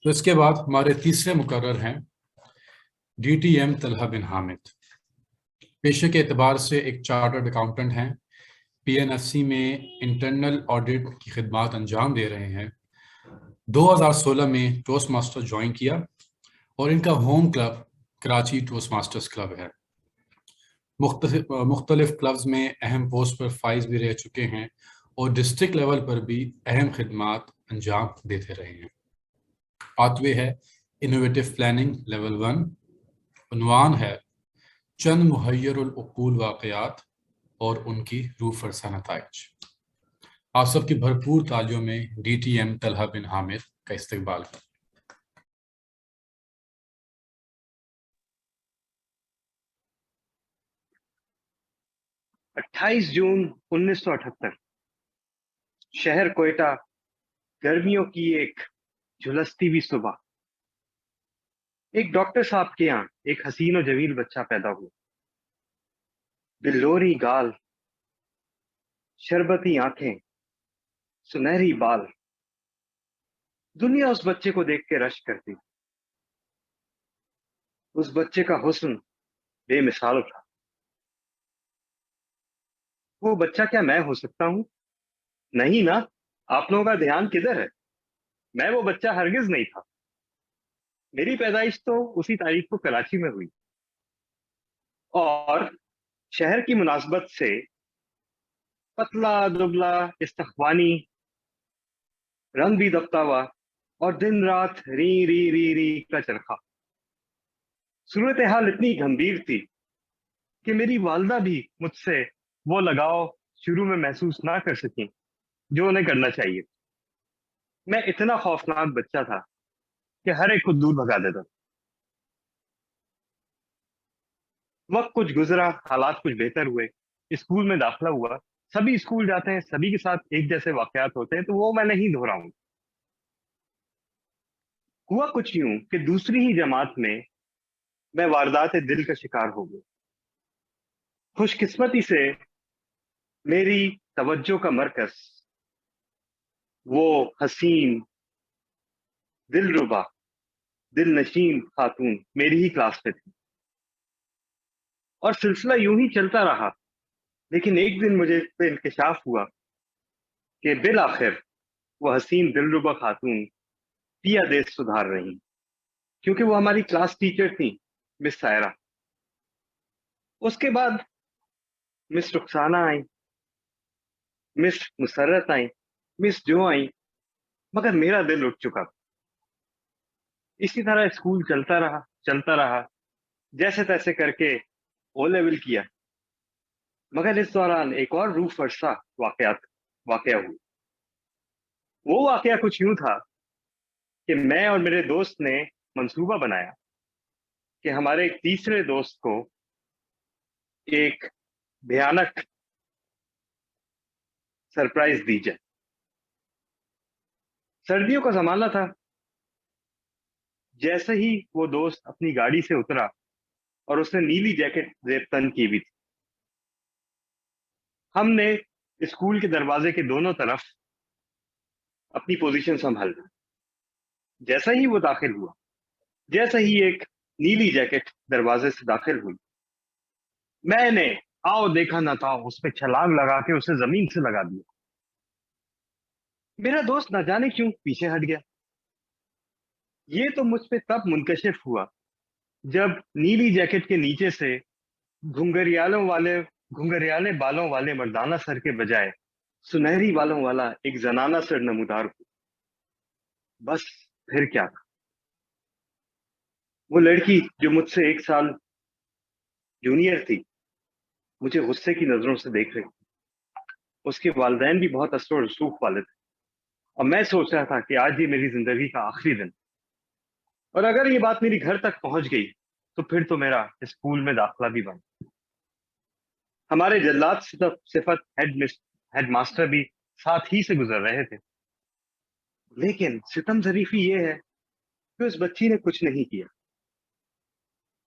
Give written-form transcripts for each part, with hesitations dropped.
تو اس کے بعد ہمارے تیسرے مقرر ہیں ڈی ٹی ایم طلحہ بن حامد۔ پیشے کے اعتبار سے ایک چارٹرڈ اکاؤنٹنٹ ہیں، پی این ایف سی میں انٹرنل آڈٹ کی خدمات انجام دے رہے ہیں۔ 2016 میں ٹوسٹ ماسٹر جوائن کیا اور ان کا home club Karachi Toastmasters club ہے۔ مختلف کلبز میں اہم پوسٹ پر فائز بھی رہ چکے ہیں اور ڈسٹرکٹ لیول پر بھی اہم خدمات انجام دیتے رہے ہیں۔ پاتھ وے ہے انوویٹو پلاننگ لیول 1۔ عنوان ہے چند محیر العقول واقعات اور ان کی روح فرسا نتائج۔ آپ سب کی بھرپور تالیوں میں ڈی ٹی ایم طلحہ بن حامد کا استقبال ہے۔ 28 جون 1978 شہر کوئٹہ، گرمیوں کی ایک جھلستی ہوئی صبح، ایک ڈاکٹر صاحب کے یہاں ایک حسین و جمیل بچہ پیدا ہوا۔ بلوری گال، شربتی آنکھیں، سنہری بال، دنیا اس بچے کو دیکھ کے رشک کرتی۔ اس بچے کا حسن بے مثال تھا۔ وہ بچہ کیا میں ہو سکتا ہوں؟ نہیں نا، آپ لوگوں کا دھیان کدھر ہے؟ میں وہ بچہ ہرگز نہیں تھا۔ میری پیدائش تو اسی تاریخ کو کراچی میں ہوئی، اور شہر کی مناسبت سے پتلا دبلا استخوانی، رنگ بھی دبتا ہوا، اور دن رات ری ری ری ری کا چرخا۔ صورتحال اتنی گمبھیر تھی کہ میری والدہ بھی مجھ سے وہ لگاؤ شروع میں محسوس نہ کر سکیں جو انہیں کرنا چاہیے۔ میں اتنا خوفناک بچہ تھا کہ ہر ایک کو دور بھگا دیتا۔ وقت کچھ گزرا، حالات کچھ بہتر ہوئے، اسکول میں داخلہ ہوا۔ سبھی اسکول جاتے ہیں، سبھی کے ساتھ ایک جیسے واقعات ہوتے ہیں، تو وہ میں نہیں دہراؤں۔ ہوا کچھ یوں کہ دوسری ہی جماعت میں واردات دل کا شکار ہو گیا۔ خوش قسمتی سے میری توجہ کا مرکز وہ حسین، دلربا، دل نشین خاتون میری ہی کلاس میں تھی، اور سلسلہ یوں ہی چلتا رہا۔ لیکن ایک دن مجھے پہ انکشاف ہوا کہ بالآخر وہ حسین دلربا خاتون پیا دیش سدھار رہی، کیونکہ وہ ہماری کلاس ٹیچر تھیں، مس سائرہ۔ اس کے بعد مس رخسانہ آئیں، مس مسرت آئیں، مس جو آئیں، مگر میرا دل اٹھ چکا۔ اسی طرح اسکول چلتا رہا، جیسے تیسے کر کے او لیول کیا۔ مگر اس دوران ایک اور روح فرسا واقعہ ہوا۔ وہ واقعہ کچھ یوں تھا کہ میں اور میرے دوست نے منصوبہ بنایا کہ ہمارے ایک تیسرے دوست کو ایک بھیانک سرپرائز دی جائے۔ سردیوں کا زمانہ تھا۔ جیسے ہی وہ دوست اپنی گاڑی سے اترا اور اس نے نیلی جیکٹ زیب تن کی ہوئی تھی، ہم نے اسکول کے دروازے کے دونوں طرف اپنی پوزیشن سنبھال لی۔ جیسا ہی وہ داخل ہوا، جیسا ہی ایک نیلی جیکٹ دروازے سے داخل ہوئی، میں نے آؤ دیکھا نہ تھا اس پہ چھلانگ لگا کے اسے زمین سے لگا دیا۔ میرا دوست نہ جانے کیوں پیچھے ہٹ گیا۔ یہ تو مجھ پہ تب منکشف ہوا جب نیلی جیکٹ کے نیچے سے گھنگریالے بالوں والے مردانہ سر کے بجائے سنہری بالوں والا ایک زنانہ سر نمودار ہوا۔ بس پھر کیا تھا؟ وہ لڑکی جو مجھ سے 1 سال جونیئر تھی، مجھے غصے کی نظروں سے دیکھ رہی تھی۔ اس کے والدین بھی بہت اثر و رسوخ والے تھے، اور میں سوچ رہا تھا کہ آج یہ میری زندگی کا آخری دن، اور اگر یہ بات میری گھر تک پہنچ گئی تو پھر تو میرا اسکول میں داخلہ بھی بند۔ ہمارے جلات صفت ہیڈ ماسٹر بھی ساتھ ہی سے گزر رہے تھے، لیکن ستم ظریفی یہ ہے کہ اس بچی نے کچھ نہیں کیا۔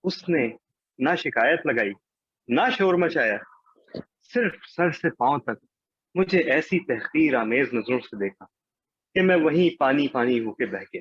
اس نے نہ شکایت لگائی، نہ شور مچایا، صرف سر سے پاؤں تک مجھے ایسی تحقیر آمیز نظروں سے دیکھا کہ میں وہیں پانی ہو کے بہہ گیا۔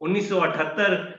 1978,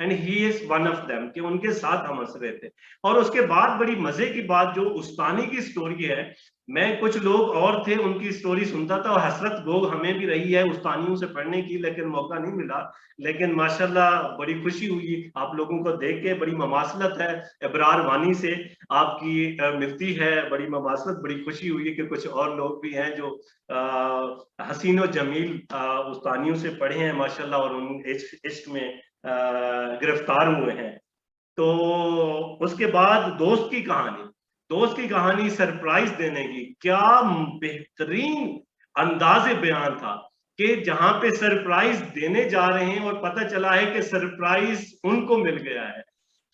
and he is one of them, کہ ان کے ساتھ ہم ہنس رہے تھے. اور اس کے بعد بڑی مزے کی بات جو استانی کی سٹوری ہے, میں کچھ لوگ اور تھے ان کی سٹوری سنتا تھا اور حسرت گو ہمیں بھی رہی ہے استانیوں سے پڑھنے کی, لیکن موقع نہیں ملا. لیکن ماشاءاللہ بڑی خوشی ہوئی آپ لوگوں کو دیکھ کے, بڑی مماثلت ہے ابرار وانی سے آپ کی ملتی ہے, بڑی مماثلت, بڑی خوشی ہوئی کہ کچھ اور لوگ بھی ہیں جو حسین و جمیل استانیوں سے پڑھے ہیں ماشاءاللہ اور ان عشق میں گرفتار ہوئے ہیں. تو اس کے بعد دوست کی کہانی سرپرائز دینے کی, کیا بہترین انداز بیان تھا کہ جہاں پہ سرپرائز دینے جا رہے ہیں اور پتہ چلا ہے کہ سرپرائز ان کو مل گیا ہے.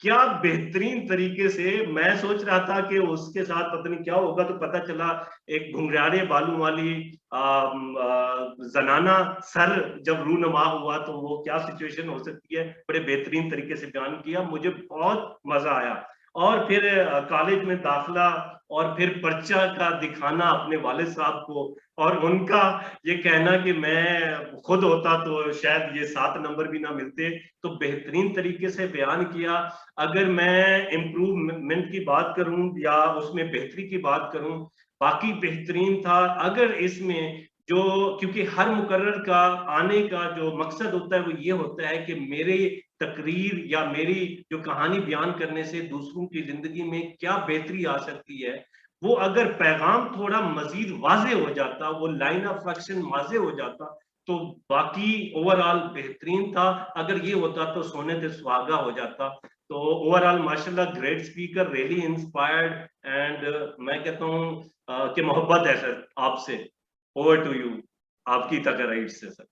کیا بہترین طریقے سے, میں سوچ رہا تھا کہ اس کے ساتھ پتہ نہیں کیا ہوگا, تو پتہ چلا ایک گھنگریارے بالوں والی زنانہ سر جب رونما ہوا تو وہ کیا سچویشن ہو سکتی ہے, بڑے بہترین طریقے سے بیان کیا, مجھے بہت مزہ آیا. اور پھر کالج میں داخلہ اور پھر پرچہ کا دکھانا اپنے والد صاحب کو, اور ان کا یہ کہنا کہ میں خود ہوتا تو شاید یہ 7 نمبر بھی نہ ملتے. تو بہترین طریقے سے بیان کیا. اگر میں امپروومنٹ کی بات کروں یا اس میں بہتری کی بات کروں, باقی بہترین تھا. اگر اس میں جو, کیونکہ ہر مقرر کا آنے کا جو مقصد ہوتا ہے وہ یہ ہوتا ہے کہ میرے تقریر یا میری جو کہانی بیان کرنے سے دوسروں کی زندگی میں کیا بہتری آ سکتی ہے, وہ اگر پیغام تھوڑا مزید واضح ہو جاتا, وہ لائن آف ایکشن واضح ہو جاتا, تو باقی اوورآل بہترین تھا. اگر یہ ہوتا تو سونے سے سہاگا ہو جاتا. تو اوورآل ماشاءاللہ great speaker, really inspired, and میں کہتا ہوں کہ محبت ہے سر آپ سے. اوور ٹو یو, آپ کی تقریر سے سر.